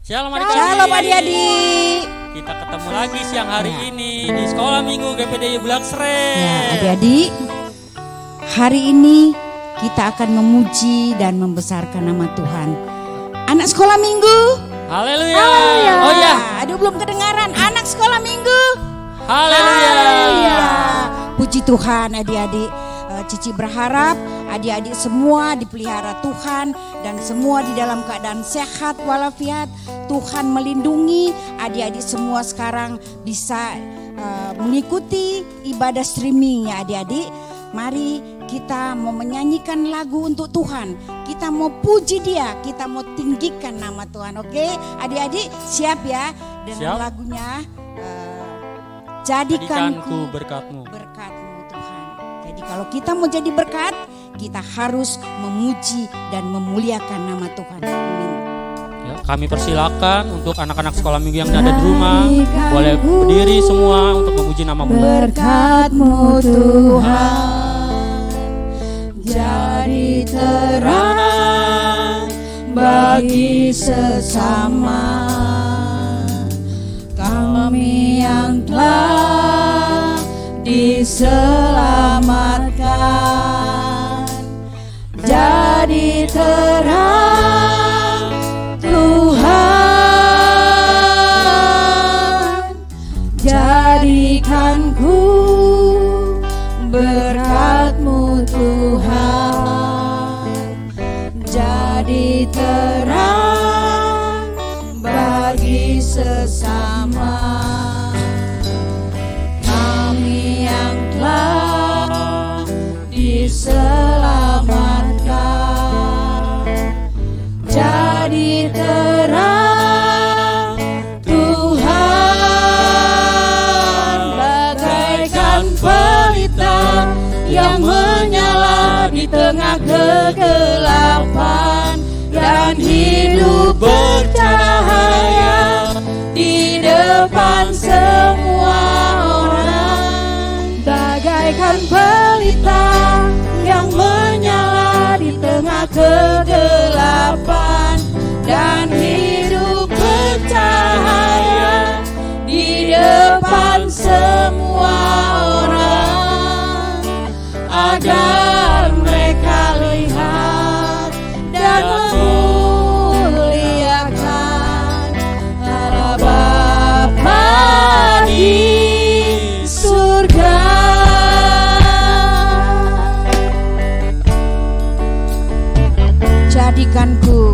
Shalom Shalom adik-adik. Kita ketemu lagi siang hari ini di Sekolah Minggu GPDI Blaksreng. Ya adik-adik, hari ini kita akan memuji dan membesarkan nama Tuhan. Anak sekolah minggu. Haleluya. Oh ya, aduh belum kedengaran. Anak sekolah minggu. Haleluya. Puji Tuhan adik-adik. Cici berharap adik-adik semua dipelihara Tuhan dan semua di dalam keadaan sehat walafiat. Tuhan melindungi adik-adik semua sekarang bisa mengikuti ibadah streaming ya adik-adik. Mari kita mau menyanyikan lagu untuk Tuhan. Kita mau puji Dia, kita mau tinggikan nama Tuhan. Oke, adik-adik siap ya dengan Siap. lagunya Jadikanku berkatmu. Jadi kalau kita mau jadi berkat, kita harus memuji dan memuliakan nama Tuhan. Amin. Ya, kami persilakan untuk anak-anak sekolah minggu yang ada di rumah boleh berdiri semua untuk memuji nama-Mu. Berkat-Mu Tuhan jadi terang bagi sesama kami yang telah diselamatkan, jadi terang Tuhan, jadikanku berkat-Mu Tuhan, jadi terang bagi sesama yang telah diselamatkan, jadi terang Tuhan, bagaikan pelita yang menyala di tengah kegelapan dan hidup bercahaya di depan semua orang. Bagaikan pelita yang menyala di tengah kegelapan dan hidup bercahaya di depan semua orang, agar mereka lihat dan memuliakan Allah Bapa di surga. Jadikanku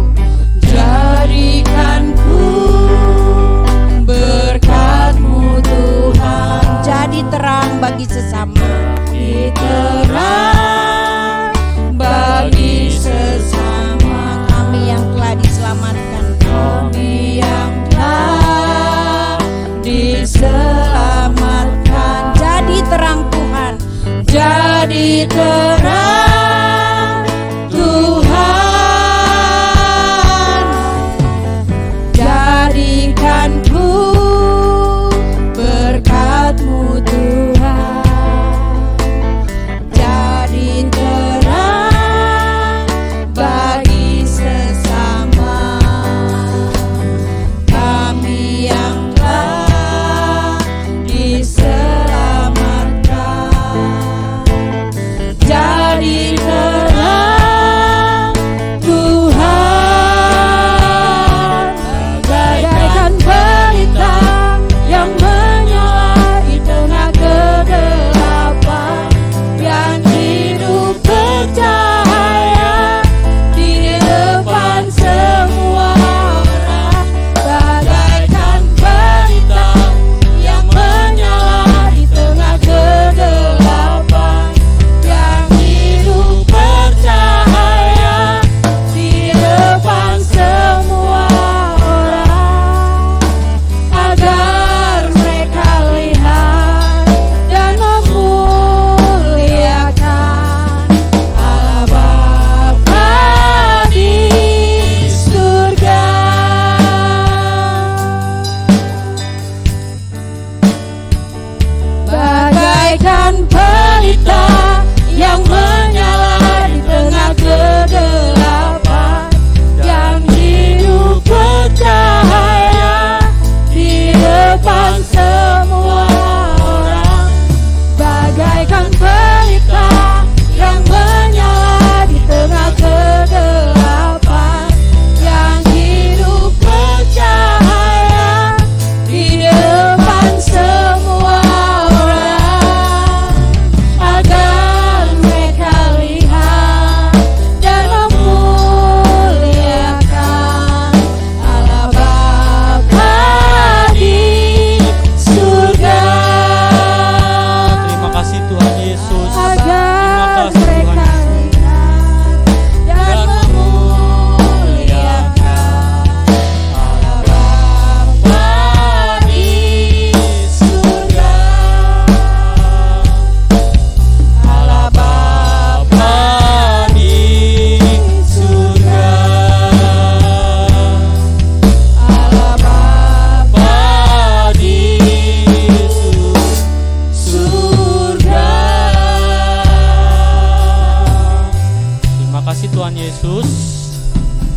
berkat-Mu Tuhan, jadi terang bagi sesama, jadi terang bagi sesama kami yang telah diselamatkan, kami yang telah diselamatkan, jadi terang Tuhan, jadi terang Tuhan. Jadikanku berkat-Mu Tuhan, jadi terang bagi sesama kami yang telah diselamatkan, jadi Yesus,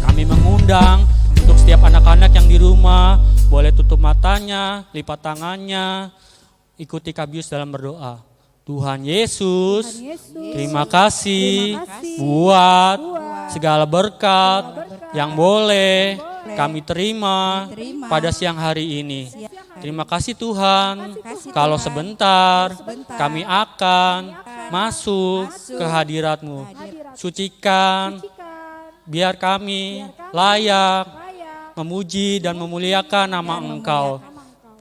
kami mengundang untuk setiap anak-anak yang di rumah, boleh tutup matanya, lipat tangannya, ikuti Kak Bius dalam berdoa. Tuhan Yesus, terima kasih buat segala berkat yang boleh kami terima pada siang hari ini. Terima kasih Tuhan, kalau sebentar kami akan masuk ke hadirat-Mu. Sucikan, biar kami layak memuji dan memuliakan nama Engkau.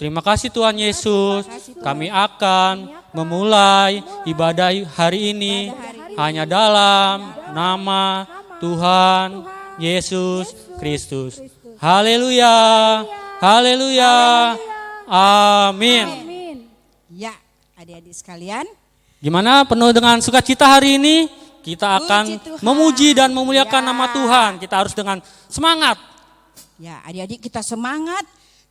Terima kasih Tuhan Yesus, kami akan memulai ibadah hari ini hanya dalam nama Tuhan Yesus Kristus. Haleluya, haleluya, amin. Ya, adik-adik sekalian, Gimana, penuh dengan sukacita hari ini? Kita akan memuji dan memuliakan nama Tuhan. Kita harus dengan semangat. ya adik-adik kita semangat,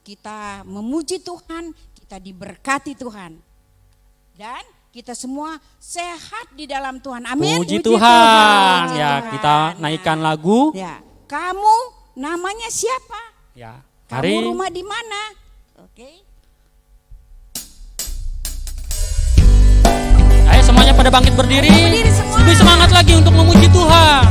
kita memuji Tuhan, kita diberkati Tuhan. Dan kita semua sehat di dalam Tuhan. Amin. Puji Tuhan. Ya, kita naikkan lagu. Ya, kamu namanya siapa? Ya, Kamu rumah di mana? Oke. Ayo semuanya pada bangkit berdiri. Berdiri semua. Lebih semangat lagi untuk memuji Tuhan.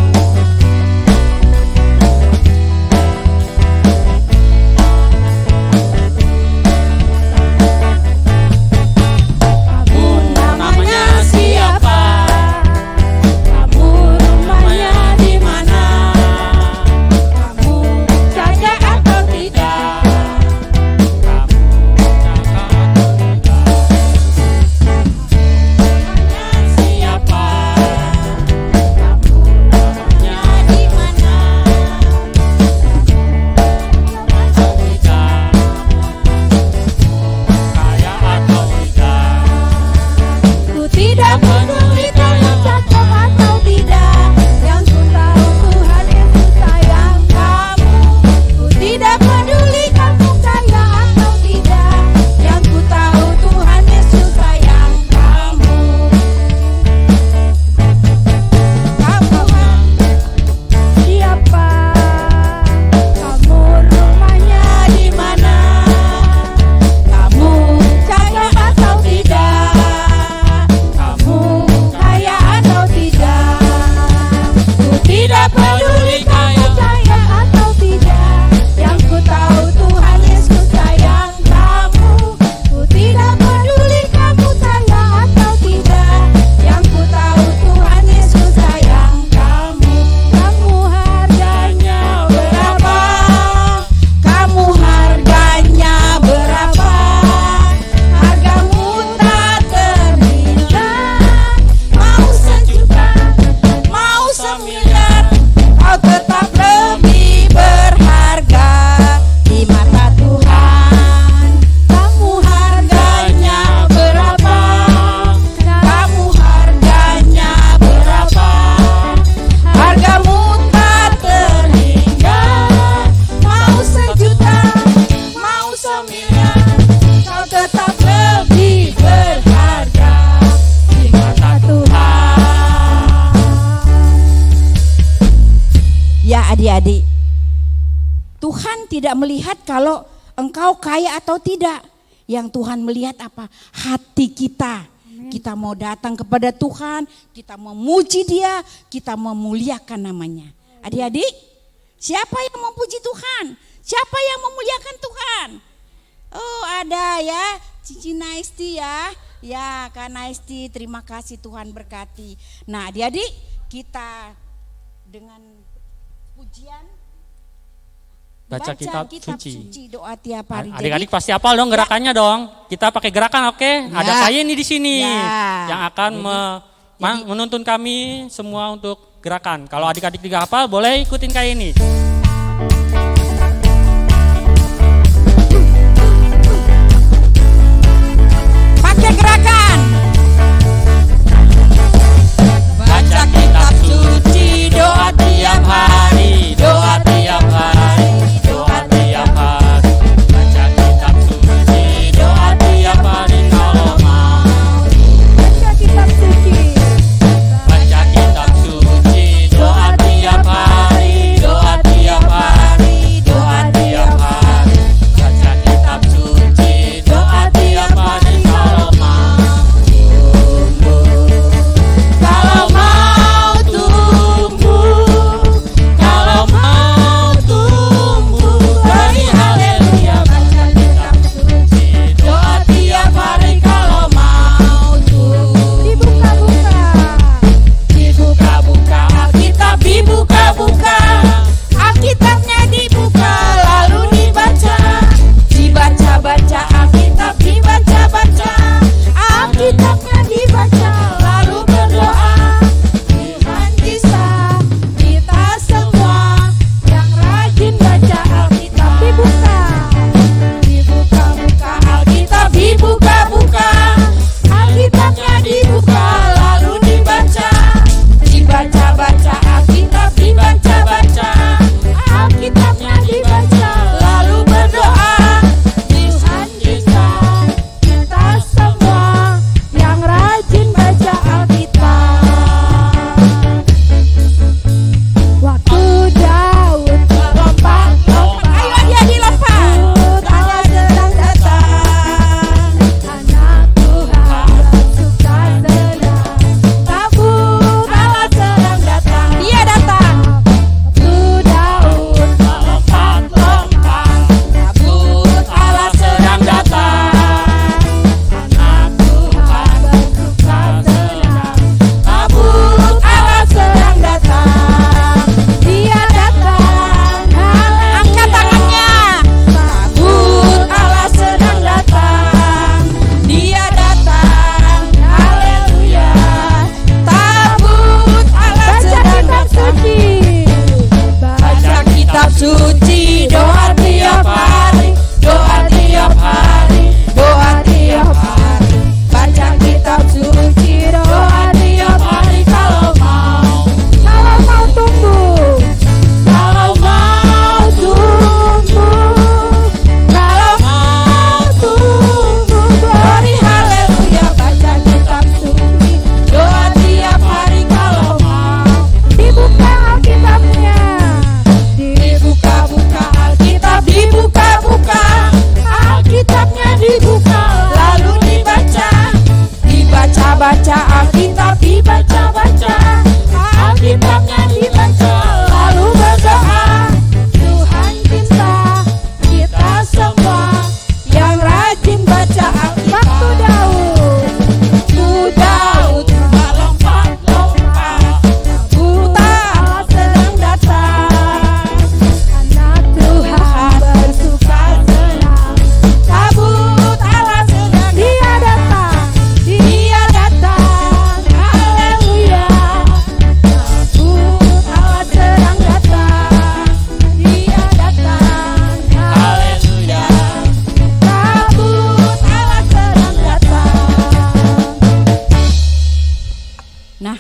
Namanya siapa? Kamu rumahnya di mana? Kamu jaga atau tidak? Namanya siapa? Kamu rumahnya di mana? Atau tidak? Kaya atau tidak? Ku tidak peduli kamu cakep atau tidak. Yang ku tahu Tuhan Yesus sayang kamu. Ku tidak peduli kamu kaya atau tidak. Yang ku tahu Tuhan Yesus sayang kamu. Kamu siapa? Kamu rumahnya di mana? Kamu cakep atau tidak? Kamu kaya atau tidak? Ku tidak peduli kamu kaya atau tidak. Yang ku tahu Tuhan Yesus sayang kamu. Ku tidak peduli kamu kaya atau tidak. Yang ku tahu Tuhan Yesus sayang kamu. Kamu harganya berapa? Kamu harganya berapa? Hargamu tak terhingga. Mau sejuta, mau semiliar, kau tetap lebih berharga di mata Tuhan. Kamu harganya berapa? Kamu harganya berapa? Hargamu tak terhingga. Mau sejuta, mau semiliar, kau tetap lebih berharga di mata Tuhan. Ya adik-adik, Tuhan tidak melihat kalau engkau kaya atau tidak. Yang Tuhan melihat apa? Hati kita. Kita mau datang kepada Tuhan, kita memuji Dia, kita memuliakan namanya. Adik-adik, siapa yang memuji Tuhan? Siapa yang memuliakan Tuhan? Oh ada ya, Cici Naisti ya. Ya Kak Naisti, terima kasih, Tuhan berkati. Nah adik-adik, kita dengan pujian Baca kitab suci. doa tiap hari. Adik-adik pasti hafal dong gerakannya dong. Kita pakai gerakan, oke? Ada saya ini di sini Ya. yang akan menuntun kami semua untuk gerakan. Kalau adik-adik tidak hafal, boleh ikutin kayak ini. Pakai gerakan. Baca kitab suci, doa tiap hari, doa tiap hari, doa tiap hari. Baca kitab suci, doa tiap hari kalau mau. Baca kitab suci. Baca kitab suci, doa tiap hari.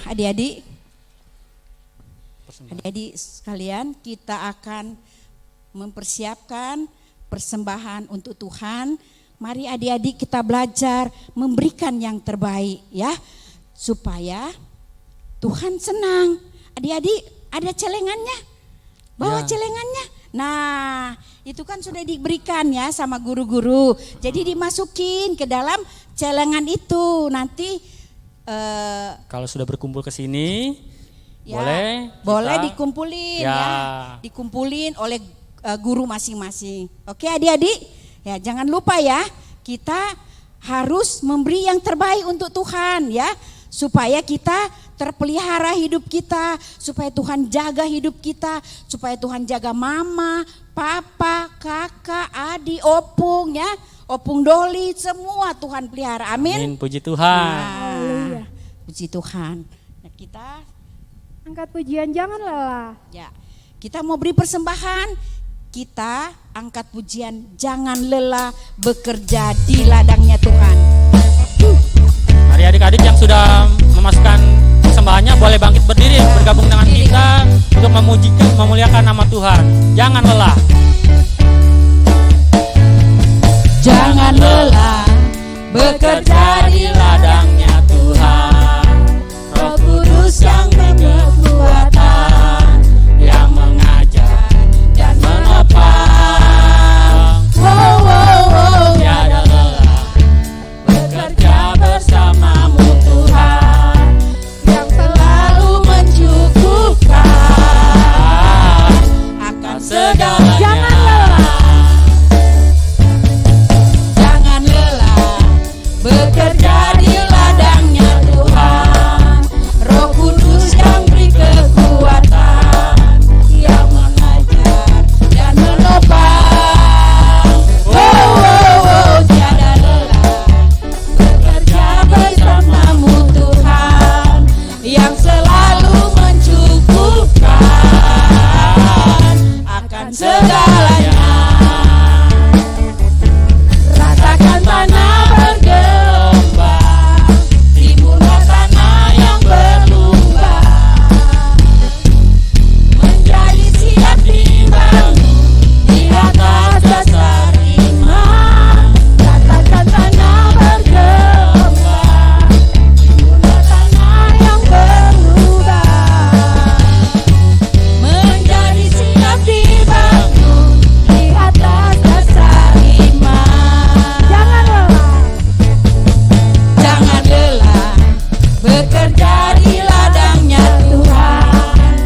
adik-adik sekalian, kita akan mempersiapkan persembahan untuk Tuhan. Mari adik-adik kita belajar memberikan yang terbaik ya, supaya Tuhan senang. Adik-adik ada celengannya, bawa celengannya. Nah itu kan sudah diberikan ya sama guru-guru. Jadi dimasukin ke dalam celengan itu nanti. Kalau sudah berkumpul ke sini, Ya, boleh kita, dikumpulin ya, dikumpulin oleh guru masing-masing. Oke adik-adik, ya jangan lupa ya, kita harus memberi yang terbaik untuk Tuhan ya, supaya kita terpelihara hidup kita, supaya Tuhan jaga hidup kita, supaya Tuhan jaga mama, papa, kakak, adik, opung ya, opung Doli, semua Tuhan pelihara. Amin. Puji Tuhan. Nah, puji Tuhan. Nah, kita Angkat pujian, jangan lelah. ya, kita mau beri persembahan, kita angkat pujian, jangan lelah bekerja di ladangnya Tuhan. Mari adik-adik yang sudah memasukkan persembahannya boleh bangkit berdiri bergabung dengan kita untuk memuliakan nama Tuhan. Jangan lelah. Jangan lelah bekerja di ladangnya Tuhan. Roh Kudus yang berkekuatan, yang mengajar dan menopang. Tiada lelah bekerja bersamamu Tuhan, Yang selalu mencukupkan akan segalanya. Jangan lelah. Jangan lelah bekerja di ladangnya Tuhan. Roh Kudus yang beri kekuatan, yang mengajar dan menopang. Tiada lelah bekerja bersamamu Tuhan, yang selalu mencukupkan akan segalanya. Rasakan tanah bergelombang, timbullah tanah yang berlubang, menjadi siap dibangun di atas dasar iman. Rasakan tanah bergelombang, timbullah tanah yang berlubang, menjadi siap dibangun di atas dasar iman. Jangan lelah. Jangan lelah bekerja di ladangnya Tuhan.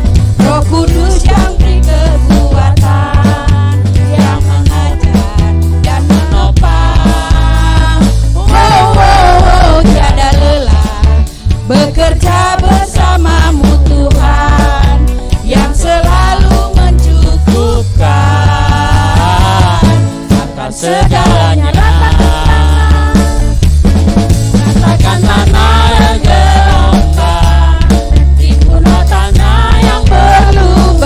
Roh Kudus yang beri kekuatan, yang mengajar dan menopang. Tiada lelah bekerja bersamamu Tuhan, yang selalu mencukupkan akan segalanya. Rasakan tanah bergelombang, timbullah tanah yang berlubang,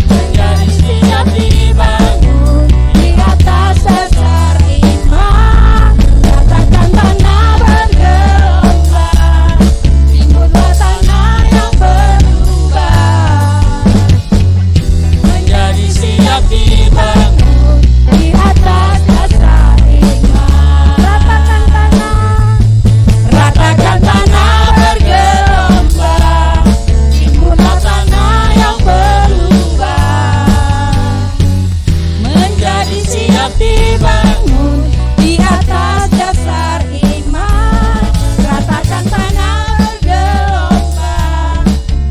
menjadi siap dibangun di atas dasar iman. Rasakan tanah bergelombang, timbullah tanah yang berlubang, menjadi siap dibangun di atas dasar iman. Ratakan tanah bergelombang, timbullah tanah yang berlubang, menjadi siap dibangun di atas dasar iman. Ratakan tanah bergelombang,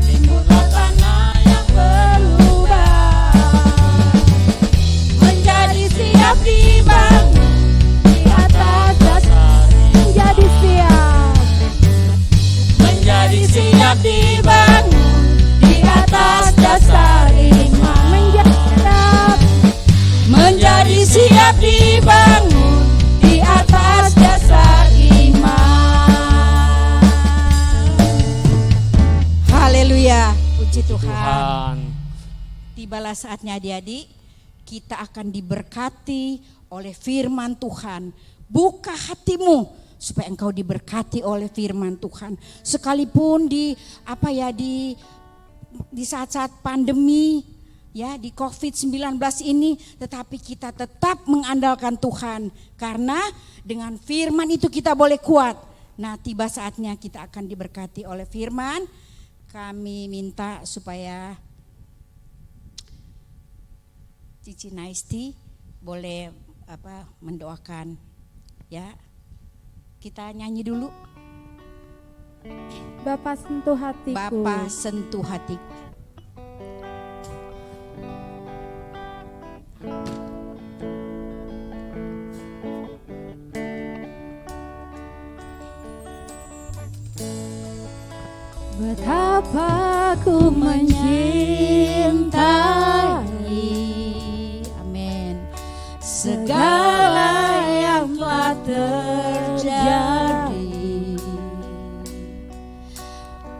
timbullah tanah yang berlubang, menjadi siap dibangun di atas dasar Menjadi siap. menjadi siap dibangun di atas dasar iman. Menjadi siap dibangun di atas dasar iman. Haleluya, puji Tuhan. Tuhan. Tibalah saatnya adik-adik, kita akan diberkati oleh firman Tuhan. Buka hatimu supaya engkau diberkati oleh firman Tuhan. Sekalipun di saat-saat pandemi ya, di COVID-19 ini, tetapi kita tetap mengandalkan Tuhan karena dengan firman itu kita boleh kuat. Nah, tiba saatnya kita akan diberkati oleh firman. Kami minta supaya Cici Naisti boleh mendoakan ya. Kita nyanyi dulu. Bapa sentuh hatiku. Bapa sentuh hatiku. Betapa ku mencintai, amin, segala yang telah terjadi.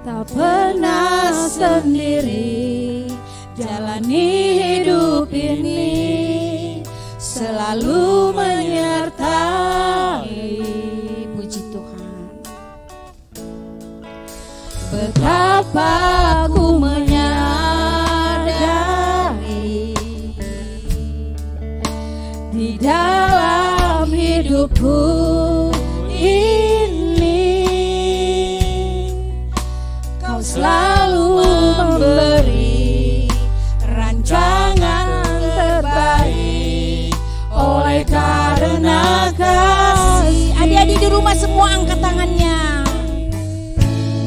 Tak pernah sendiri jalani hidup ini, selalu menyertai. Puji Tuhan. Betapa ku menyadari di dalam hidupku ini, Kau selalu memberi rancangan terbaik oleh karena kasih. Adik-adik di rumah semua angkat tangannya.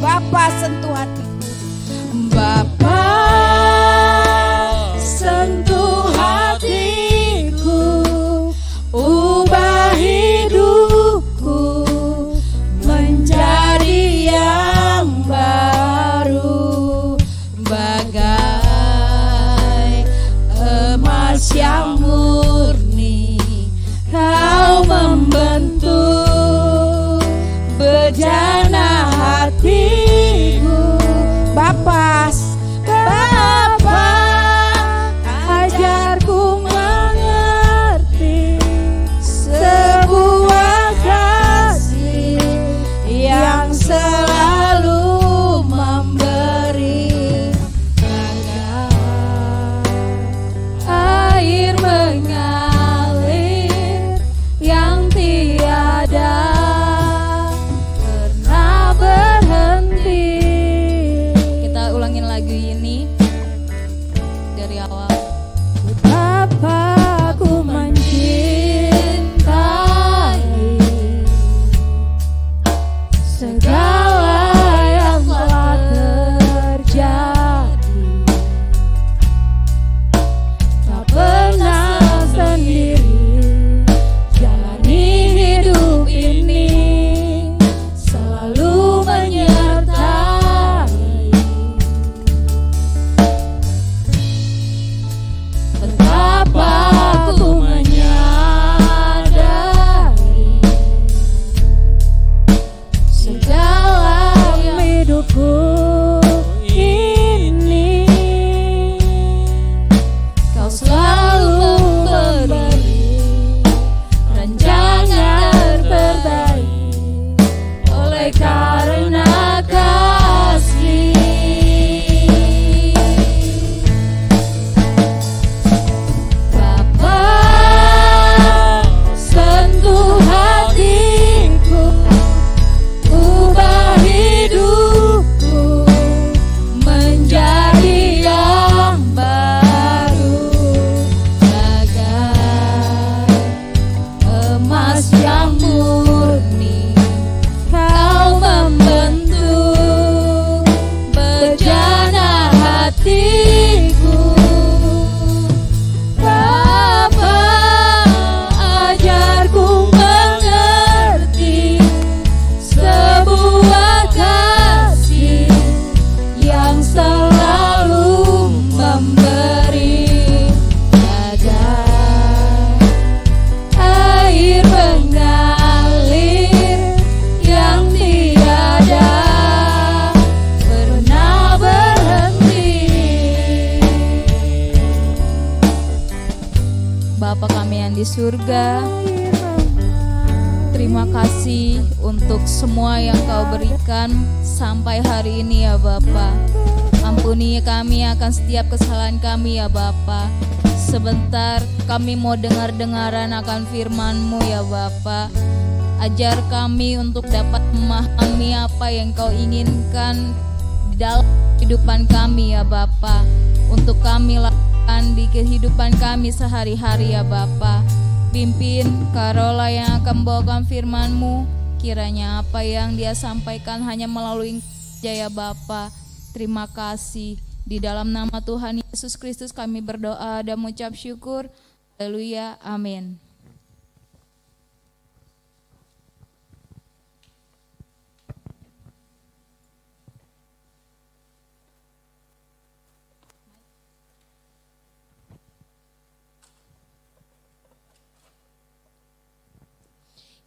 Bapa sentuh hatiku. Bapa sentuh hatiku, ubah hidupku menjadi yang baru, bagai emas yang murni. Kau membentuk bejana hatiku. Bapa, ajarku mengerti sebuah kasih yang selalu memberi, bagai air mengalir yang tiada pernah berhenti. Kita ulangin lagu ini dari awal. Betapa ku mencintai segala yang telah terjadi. Tak pernah sendiri jalani hidup ini, selalu menyertai. Betapa ku menyadari segala yang hidupku ini, Kau selalu memberi rancangan terbaik oleh karena kasih. Bapa sentuh hatiku, ubah hidupku menjadi yang baru, bagai emas yang murni. Kau membentuk bejana hatiku. Bapa, ajarku mengerti sebuah kasih yang selalu memberi, bagai air mengalir yang tiada pernah berhenti. Bapa kami yang di surga, terima Terima kasih untuk semua yang Kau berikan sampai hari ini ya Bapa. Ampuni kami akan setiap kesalahan kami ya Bapa. Sebentar kami mau dengar-dengaran akan firman-Mu ya Bapa. Ajar kami untuk dapat memahami apa yang Kau inginkan dalam kehidupan kami ya Bapa. Untuk kami lakukan di kehidupan kami sehari-hari ya Bapa. Pimpin Karola yang akan membawakan firman-Mu. Kiranya apa yang dia sampaikan hanya melalui Jaya Bapa. Terima kasih. Di dalam nama Tuhan Yesus Kristus kami berdoa dan mengucap syukur. Haleluya. Amin.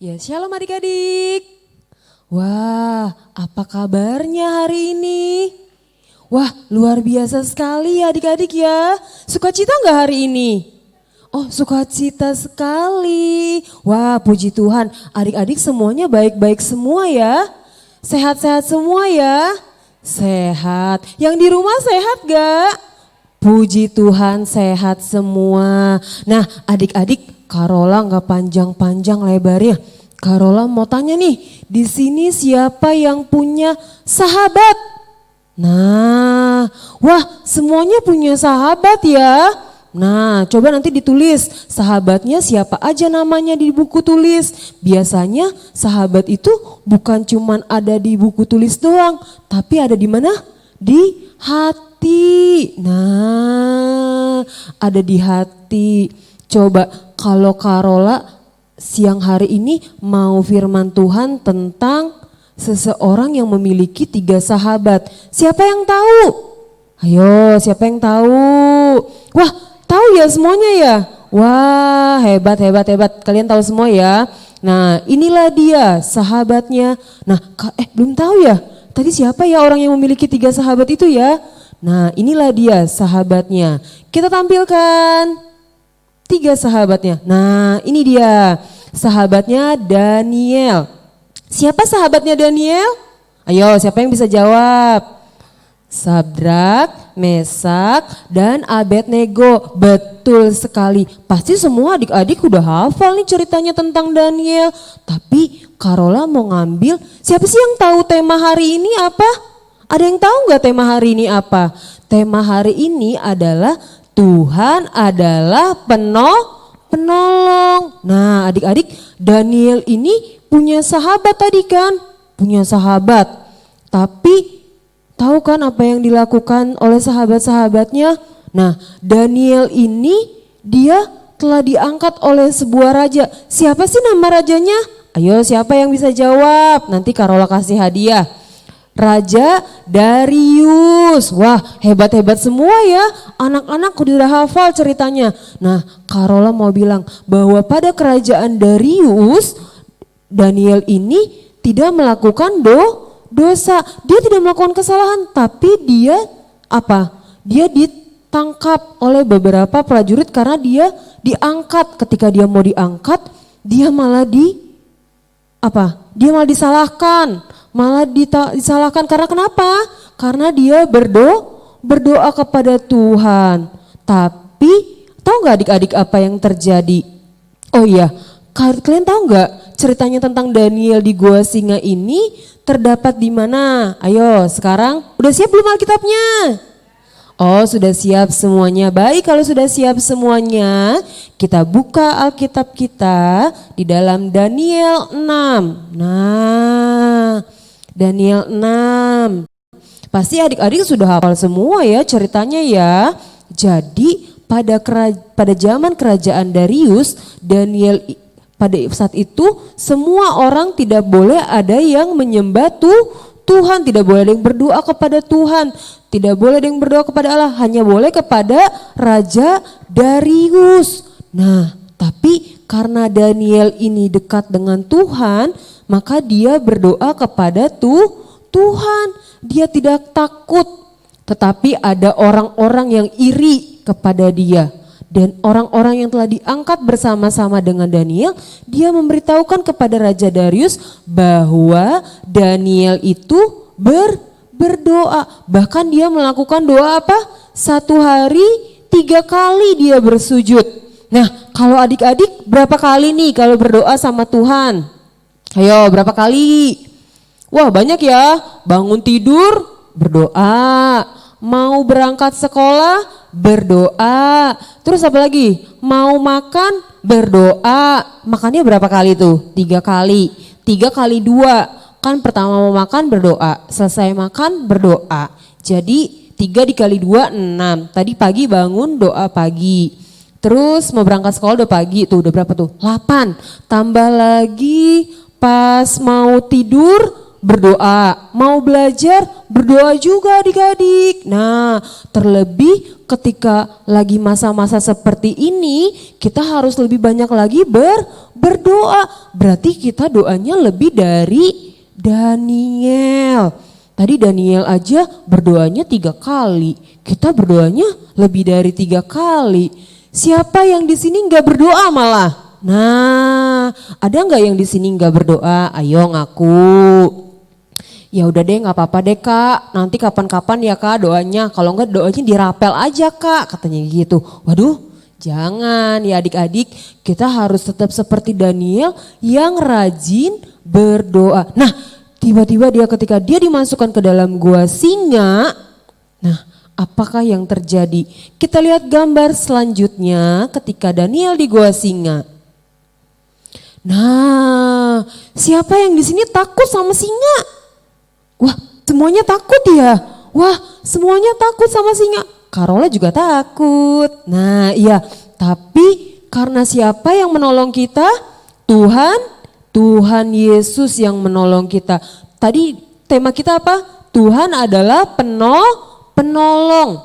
Ya, shalom adik-adik. Wah, apa kabarnya hari ini? Wah, luar biasa sekali ya adik-adik ya. Sukacita nggak hari ini? Oh, sukacita sekali. Wah, puji Tuhan, adik-adik semuanya baik-baik semua ya. Sehat-sehat semua ya. Sehat. Yang di rumah sehat gak? Puji Tuhan sehat semua. Nah, adik-adik, Karola nggak panjang-panjang lebarnya. Karola mau tanya nih, di sini siapa yang punya sahabat? Nah, wah semuanya punya sahabat ya. Nah, coba nanti ditulis sahabatnya siapa aja namanya di buku tulis. Biasanya sahabat itu bukan cuman ada di buku tulis doang, tapi ada di mana? Di hati. Nah, ada di hati. Coba kalau Karola siang hari ini mau firman Tuhan tentang seseorang yang memiliki 3 sahabat. Siapa yang tahu? Ayo, siapa yang tahu? Wah, tahu ya semuanya ya? Wah, hebat. Kalian tahu semua ya? Nah, inilah dia sahabatnya. Nah, belum tahu ya? Tadi siapa ya orang yang memiliki 3 sahabat itu ya? Nah, inilah dia sahabatnya. Kita tampilkan 3 sahabatnya. Nah, ini dia sahabatnya Daniel. Siapa sahabatnya Daniel? Ayo, siapa yang bisa jawab? Sadrak, Mesak, dan Abednego. Betul sekali. Pasti semua adik-adik udah hafal nih ceritanya tentang Daniel. Tapi Karola mau ngambil, siapa sih yang tahu tema hari ini apa? Ada yang tahu nggak tema hari ini apa? Tema hari ini adalah Tuhan adalah penolong. Nah, adik-adik, Daniel ini punya sahabat tadi kan? Punya sahabat. Tapi tahu kan apa yang dilakukan oleh sahabat-sahabatnya? Nah, Daniel ini dia telah diangkat oleh sebuah raja. Siapa sih nama rajanya? Ayo, siapa yang bisa jawab? Nanti Karola kasih hadiah. Raja Darius. Wah, hebat-hebat semua ya. Anak-anak udah hafal ceritanya. Nah, Karola mau bilang bahwa pada kerajaan Darius, Daniel ini tidak melakukan dosa. Dia tidak melakukan kesalahan, tapi dia apa? Dia ditangkap oleh beberapa prajurit karena dia diangkat. Ketika dia mau diangkat, dia malah Dia malah disalahkan. Disalahkan karena kenapa? Karena dia berdoa kepada Tuhan. Tapi tahu nggak adik-adik apa yang terjadi? Oh iya, kalian tahu nggak ceritanya tentang Daniel di Gua Singa ini terdapat di mana? Ayo sekarang udah siap belum Alkitabnya? Oh, sudah siap semuanya. Baik, kalau sudah siap semuanya, kita buka Alkitab kita di dalam Daniel 6. Nah, Daniel 6. Pasti adik-adik sudah hafal semua ya ceritanya ya. Jadi pada zaman kerajaan Darius, Daniel pada saat itu semua orang tidak boleh ada yang menyembah Tuhan, tidak boleh ada yang berdoa kepada Tuhan, tidak boleh ada yang berdoa kepada Allah, hanya boleh kepada Raja Darius. Nah, tapi karena Daniel ini dekat dengan Tuhan, maka dia berdoa kepada Tuhan. Dia tidak takut, tetapi ada orang-orang yang iri kepada dia. Dan orang-orang yang telah diangkat bersama-sama dengan Daniel, dia memberitahukan kepada Raja Darius bahwa Daniel itu berdoa. Bahkan dia melakukan doa apa? 1 hari 3 kali dia bersujud. Nah, kalau adik-adik berapa kali nih kalau berdoa sama Tuhan? Ayo, berapa kali? Wah, banyak ya. Bangun tidur, berdoa. Mau berangkat sekolah, berdoa. Terus apa lagi? Mau makan, berdoa. Makannya berapa kali tuh? 3 kali. 3 kali 2. Kan pertama mau makan, berdoa. Selesai makan, berdoa. Jadi 3 dikali 2, 6. Tadi pagi bangun, doa pagi. Terus mau berangkat sekolah udah pagi tuh, udah berapa tuh? 8. Tambah lagi pas mau tidur, berdoa, mau belajar, berdoa juga adik-adik. Nah, terlebih ketika lagi masa-masa seperti ini, kita harus lebih banyak lagi berdoa. Berarti kita doanya lebih dari Daniel. Tadi Daniel aja berdoanya 3 kali, kita berdoanya lebih dari 3 kali. Siapa yang di sini nggak berdoa malah? Nah, ada nggak yang di sini nggak berdoa? Ayo ngaku. Ya udah deh, nggak apa-apa deh kak, nanti kapan-kapan ya kak doanya, kalau enggak doanya dirapel aja kak, katanya gitu. Waduh, jangan ya adik-adik, kita harus tetap seperti Daniel yang rajin berdoa. Nah, tiba-tiba ketika dia dimasukkan ke dalam gua singa, nah apakah yang terjadi? Kita lihat gambar selanjutnya ketika Daniel di gua singa. Nah, siapa yang di sini takut sama singa? Wah, semuanya takut ya? Wah, semuanya takut sama singa. Karola juga takut. Nah, iya, tapi karena siapa yang menolong kita? Tuhan Yesus yang menolong kita. Tadi tema kita apa? Tuhan adalah penolong.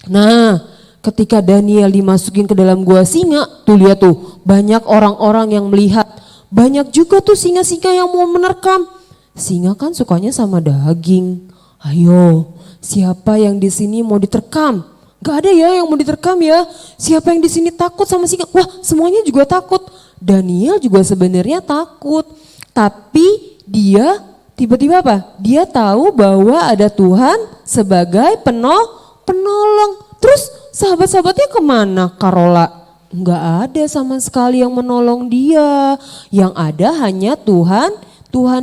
Nah, ketika Daniel dimasukin ke dalam gua singa, tuh lihat tuh, banyak orang-orang yang melihat. Banyak juga tuh singa-singa yang mau menerkam. Singa kan sukanya sama daging. Ayo, siapa yang di sini mau diterkam? Gak ada ya yang mau diterkam ya. Siapa yang di sini takut sama singa? Wah, semuanya juga takut. Daniel juga sebenarnya takut. Tapi dia tiba-tiba apa? Dia tahu bahwa ada Tuhan sebagai penolong. Terus sahabat-sahabatnya kemana, Karola? Enggak ada sama sekali yang menolong dia. Yang ada hanya Tuhan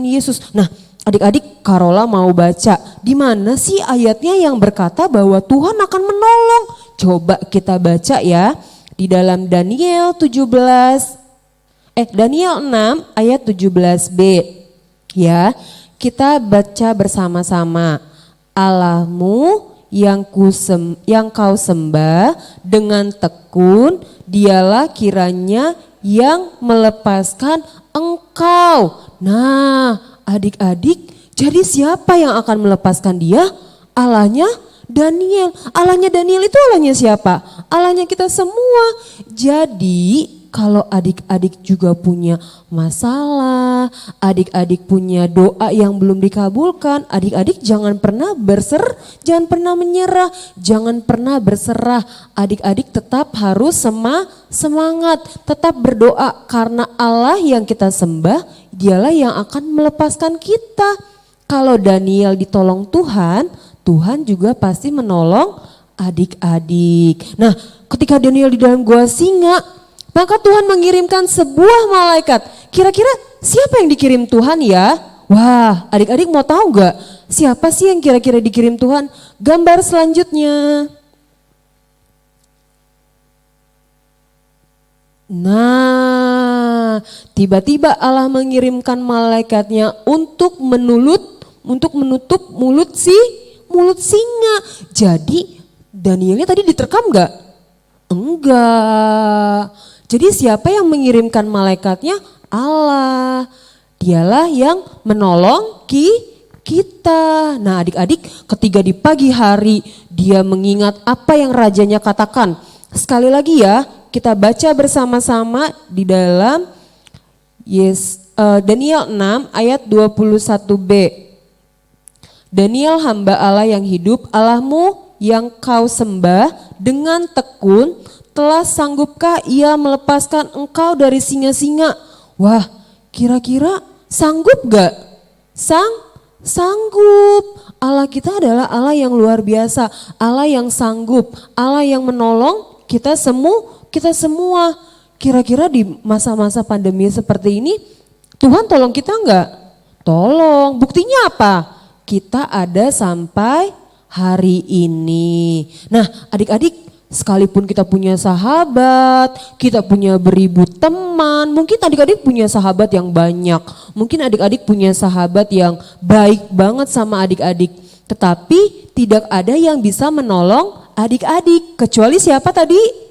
Yesus. Nah, adik-adik, Karola mau baca di mana sih ayatnya yang berkata bahwa Tuhan akan menolong? Coba kita baca ya. Di dalam Daniel 6 ayat 17b. Ya, kita baca bersama-sama. Allahmu yang kau sembah dengan tekun, dialah kiranya yang melepaskan engkau. Nah, adik-adik, jadi siapa yang akan melepaskan dia? Allahnya Daniel. Allahnya Daniel itu Allahnya siapa? Allahnya kita semua. Jadi kalau adik-adik juga punya masalah, adik-adik punya doa yang belum dikabulkan, adik-adik jangan pernah menyerah, jangan pernah berserah. Adik-adik tetap harus semangat, tetap berdoa karena Allah yang kita sembah, dialah yang akan melepaskan kita. Kalau Daniel ditolong Tuhan, Tuhan juga pasti menolong adik-adik. Nah, ketika Daniel di dalam gua singa, maka Tuhan mengirimkan sebuah malaikat. Kira-kira siapa yang dikirim Tuhan ya? Wah, adik-adik mau tahu gak siapa sih yang kira-kira dikirim Tuhan? Gambar selanjutnya. Nah, tiba-tiba Allah mengirimkan malaikatnya untuk menutup mulut singa. Jadi Danielnya tadi diterkam gak? Enggak. Jadi siapa yang mengirimkan malaikatnya? Allah. Dialah yang menolong kita. Nah, adik-adik, ketika di pagi hari dia mengingat apa yang rajanya katakan. Sekali lagi ya, kita baca bersama-sama di dalam Daniel 6 ayat 21b. Daniel hamba Allah yang hidup, Allahmu yang kau sembah dengan tekun, telah sanggupkah ia melepaskan engkau dari singa-singa? Wah, kira-kira sanggup gak? Sanggup. Allah kita adalah Allah yang luar biasa, Allah yang sanggup, Allah yang menolong kita semua. Kira-kira di masa-masa pandemi seperti ini, Tuhan tolong kita enggak? Tolong. Buktinya apa? Kita ada sampai hari ini. Nah, adik-adik, sekalipun kita punya sahabat, kita punya beribu teman, mungkin adik-adik punya sahabat yang banyak, mungkin adik-adik punya sahabat yang baik banget sama adik-adik, tetapi tidak ada yang bisa menolong adik-adik, kecuali siapa tadi?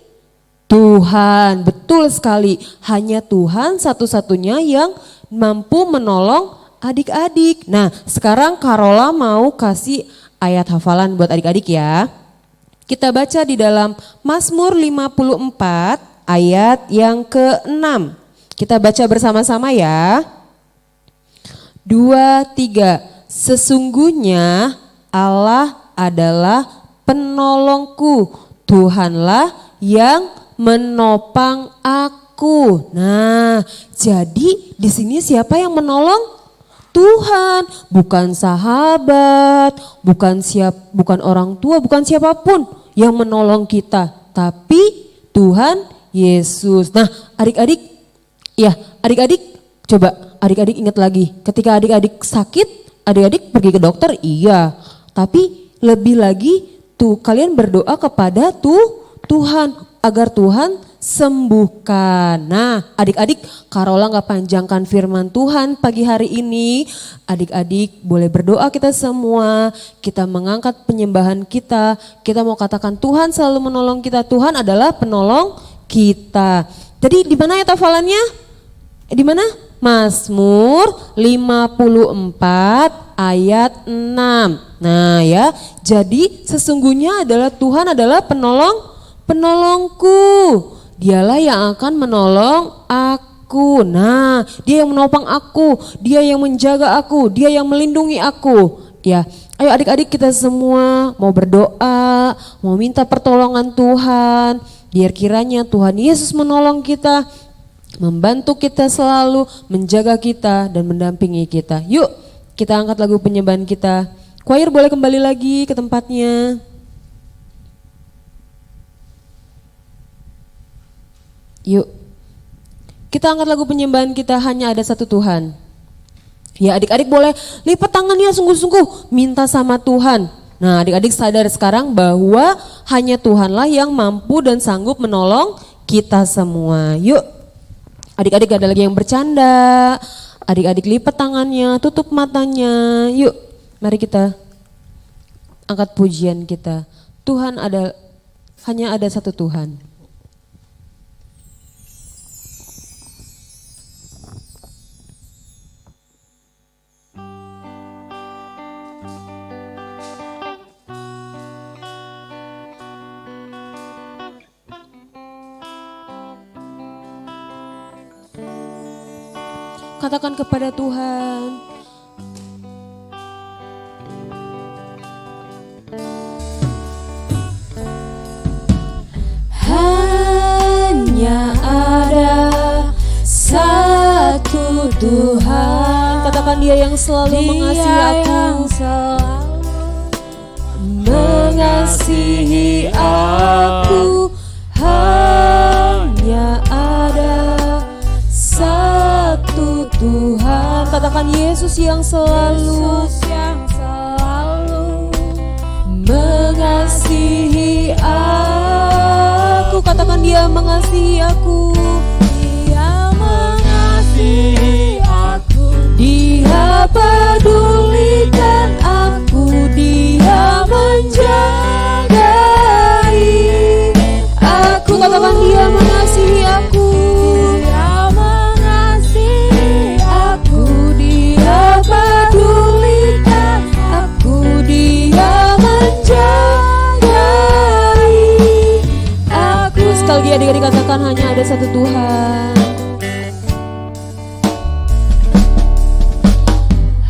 Tuhan, betul sekali. Hanya Tuhan satu-satunya yang mampu menolong adik-adik. Nah, sekarang Karola mau kasih ayat hafalan buat adik-adik ya. Kita baca di dalam Mazmur 54 ayat yang ke-6. Kita baca bersama-sama ya. 2, 3. Sesungguhnya Allah adalah penolongku, Tuhanlah yang menopang aku. Nah, jadi di sini siapa yang menolong? Tuhan, bukan sahabat, bukan orang tua, bukan siapapun yang menolong kita, tapi Tuhan Yesus. Nah, adik-adik coba adik-adik ingat lagi, ketika adik-adik sakit, adik-adik pergi ke dokter, iya, tapi lebih lagi tuh kalian berdoa kepada Tuhan agar Tuhan sembuhkan. Nah, adik-adik, Karola gak panjangkan firman Tuhan pagi hari ini. Adik-adik boleh berdoa kita semua, kita mengangkat penyembahan kita mau katakan Tuhan selalu menolong kita, Tuhan adalah penolong kita. Jadi di mana ayat hafalannya? Di mana? Mazmur 54 ayat 6. Nah ya, jadi sesungguhnya adalah Tuhan adalah penolongku. Dialah yang akan menolong aku. Nah, dia yang menopang aku, dia yang menjaga aku, dia yang melindungi aku. Ya, ayo adik-adik kita semua mau berdoa, mau minta pertolongan Tuhan. Biar kiranya Tuhan Yesus menolong kita, membantu kita selalu, menjaga kita dan mendampingi kita. Yuk, kita angkat lagu penyembahan kita. Choir boleh kembali lagi ke tempatnya. Yuk, kita angkat lagu penyembahan kita, hanya ada satu Tuhan. Ya, adik-adik boleh lipat tangannya sungguh-sungguh, minta sama Tuhan. Nah, adik-adik sadar sekarang bahwa hanya Tuhanlah yang mampu dan sanggup menolong kita semua. Yuk, adik-adik ada lagi yang bercanda, adik-adik lipat tangannya, tutup matanya. Yuk, mari kita angkat pujian kita. Hanya ada satu Tuhan. Katakan kepada Tuhan, hanya ada satu Tuhan. Katakan dia yang selalu mengasihi aku, mengasihi aku. Hanya ada satu Tuhan. Katakan Yesus yang selalu mengasihi aku. Katakan dia mengasihi aku. Dia mengasihi aku. Dia pedulikan aku. Dia menjagai aku. Katakan dia mengasihi aku. Pedulikan aku, dia menjagai aku. Sekali lagi adik-adik katakan hanya ada satu Tuhan.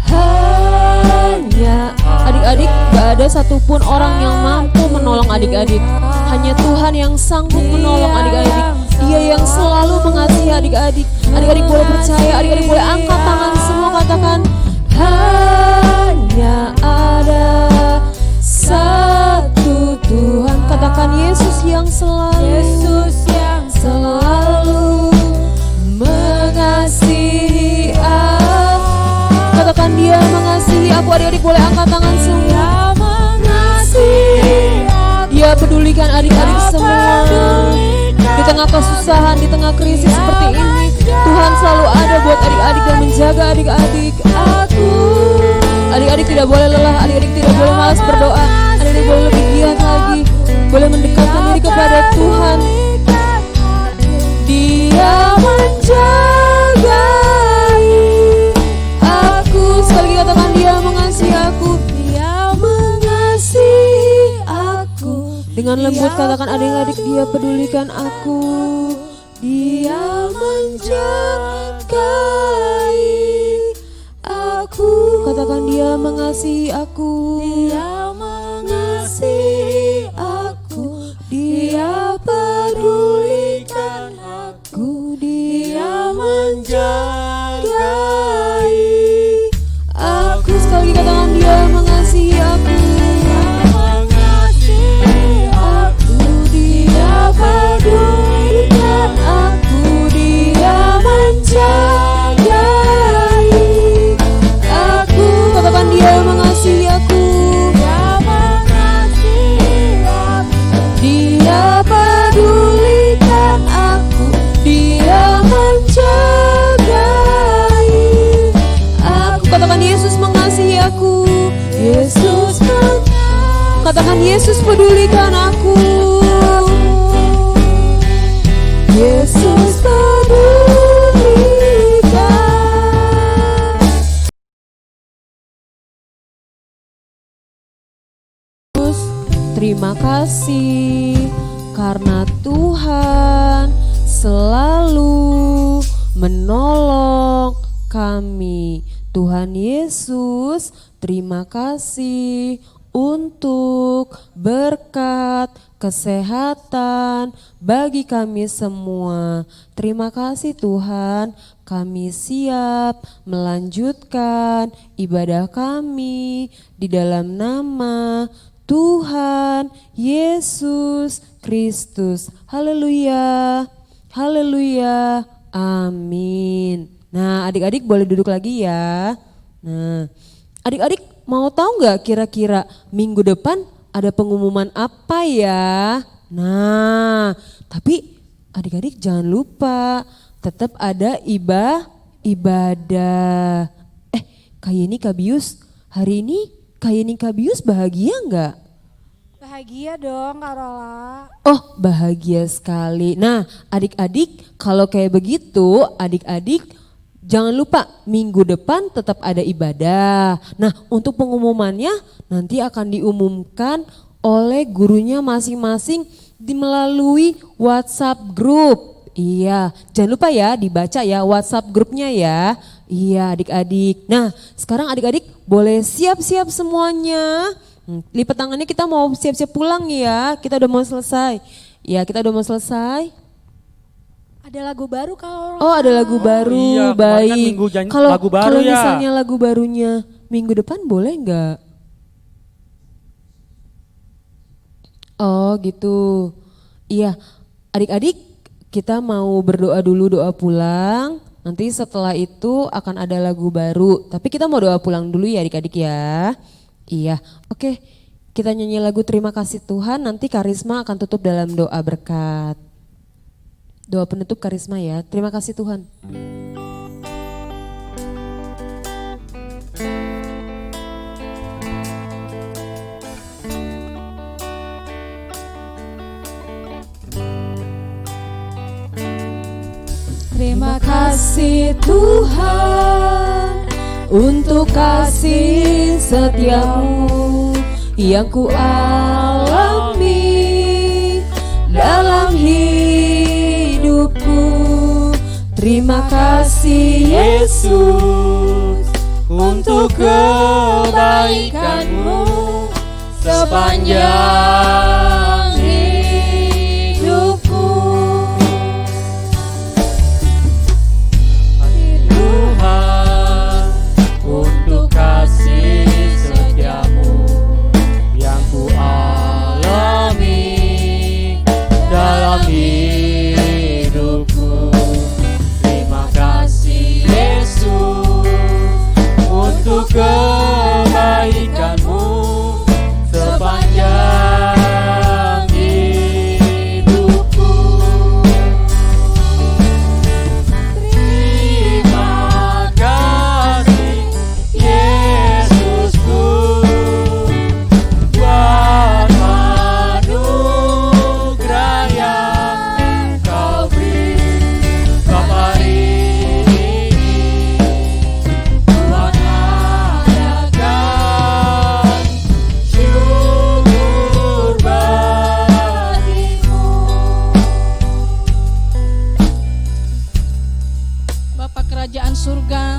Hanya, adik-adik gak Gak ada satupun orang yang mampu menolong adik-adik. Hanya Tuhan yang sanggup menolong adik-adik. Dia yang selalu mengasihi adik-adik. Adik-adik boleh percaya, adik-adik boleh angkat tangan semua, katakan hanya ada satu Tuhan. Katakan Yesus yang selalu mengasihi aku. Katakan Dia mengasihi aku. Adik-adik boleh angkat tangan semua. Dia pedulikan adik-adik semua. Di tengah kesusahan, di tengah krisis seperti ini, Tuhan selalu ada buat adik-adik dan menjaga adik-adik. Adik-adik tidak boleh lelah, adik-adik tidak boleh malas berdoa. Adik-adik boleh lebih giat lagi, boleh mendekatkan diri kepada Tuhan. Dia menjagai aku. Sekali lagi katakan Dia mengasihi aku. Dia mengasihi aku. Dengan lembut katakan adik-adik, Dia pedulikan aku. Dia menjagai aku. Katakan Dia mengasihi aku. Dia mengasihi aku. Dia pedulikan aku. Dia menjagai aku. Sekali lagi katakan Dia mengasihi aku. Pedulikan aku, Dia menjagai aku. Katakan Dia mengasihi aku. Dia pedulikan aku. Dia menjagai aku. Katakan Yesus mengasihi aku. Katakan Yesus pedulikan aku. Yesus pedulikan. Terima kasih karena Tuhan selalu menolong kami. Tuhan Yesus, terima kasih untuk berkat kesehatan bagi kami semua. Terima kasih Tuhan, kami siap melanjutkan ibadah kami di dalam nama Tuhan Yesus Kristus. Haleluya, haleluya, amin. Nah, adik-adik boleh duduk lagi ya. Nah, adik-adik mau tahu nggak kira-kira minggu depan ada pengumuman apa ya? Nah, tapi adik-adik jangan lupa tetap ada ibadah. Kak Yeni Kak Bius, hari ini Kak Yeni Kak Bius bahagia nggak? Bahagia dong Kak Rola. Oh, bahagia sekali. Nah, adik-adik kalau kayak begitu, adik-adik jangan lupa minggu depan tetap ada ibadah. Nah, untuk pengumumannya nanti akan diumumkan oleh gurunya masing-masing melalui WhatsApp group. Iya, jangan lupa ya dibaca ya WhatsApp grupnya ya. Iya adik-adik. Nah, sekarang adik-adik boleh siap-siap semuanya. Lipat tangannya, kita mau siap-siap pulang ya. Kita udah mau selesai. Ya, kita udah mau selesai. Ada lagu baru kalau Oh, ada lagu baru. Iya, baik. Kalau ya. Misalnya lagu barunya minggu depan boleh nggak? Oh, gitu. Iya, adik-adik kita mau berdoa dulu, doa pulang. Nanti setelah itu akan ada lagu baru. Tapi kita mau doa pulang dulu ya adik-adik ya. Iya, oke. Kita nyanyi lagu Terima Kasih Tuhan. Nanti Karisma akan tutup dalam doa berkat. Doa penutup Karisma ya. Terima kasih Tuhan. Terima kasih Tuhan untuk kasih setiamu yang ku alami dalam hidupku. Terima kasih Yesus untuk kebaikanmu sepanjang hidupku. Tuhan, untuk kasih setiamu yang ku alami dalam hidupku. Terima kasih Yesus untuk kebaikanmu sepanjang hidupku. Terima kasih Yesusku buat anugerah yang kau beri Bapa ini. Tuhan adakan syukur bagimu. Bapa Kerajaan Surga,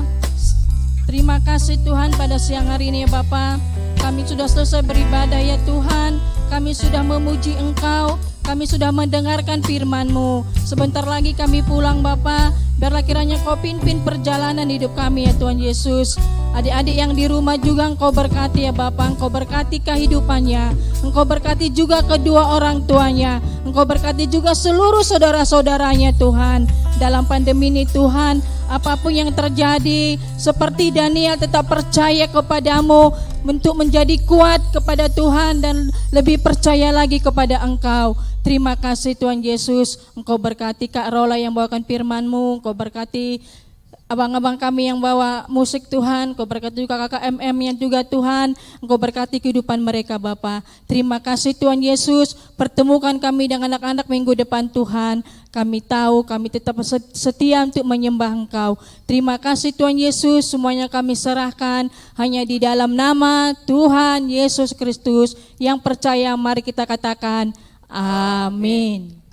terima kasih Tuhan pada siang hari ini ya Bapa. Kami sudah selesai beribadah ya Tuhan. Kami sudah memuji Engkau. Kami sudah mendengarkan firman-Mu. Sebentar lagi kami pulang Bapa. Biarlah kiranya Kau pimpin perjalanan hidup kami ya Tuhan Yesus. Adik-adik yang di rumah juga Engkau berkati ya Bapa. Engkau berkati kehidupannya. Engkau berkati juga kedua orang tuanya. Engkau berkati juga seluruh saudara-saudaranya Tuhan. Dalam pandemi ini Tuhan, apapun yang terjadi, seperti Daniel tetap percaya kepadamu untuk menjadi kuat kepada Tuhan dan lebih percaya lagi kepada Engkau. Terima kasih Tuhan Yesus. Engkau berkati Kak Rola yang bawakan firman-Mu. Engkau berkati abang-abang kami yang bawa musik Tuhan. Engkau berkati juga kakak MM yang juga Tuhan. Engkau berkati kehidupan mereka Bapa. Terima kasih Tuhan Yesus. Pertemukan kami dengan anak-anak minggu depan Tuhan. Kami tahu kami tetap setia untuk menyembah Engkau. Terima kasih Tuhan Yesus. Semuanya kami serahkan hanya di dalam nama Tuhan Yesus Kristus. Yang percaya mari kita katakan amin.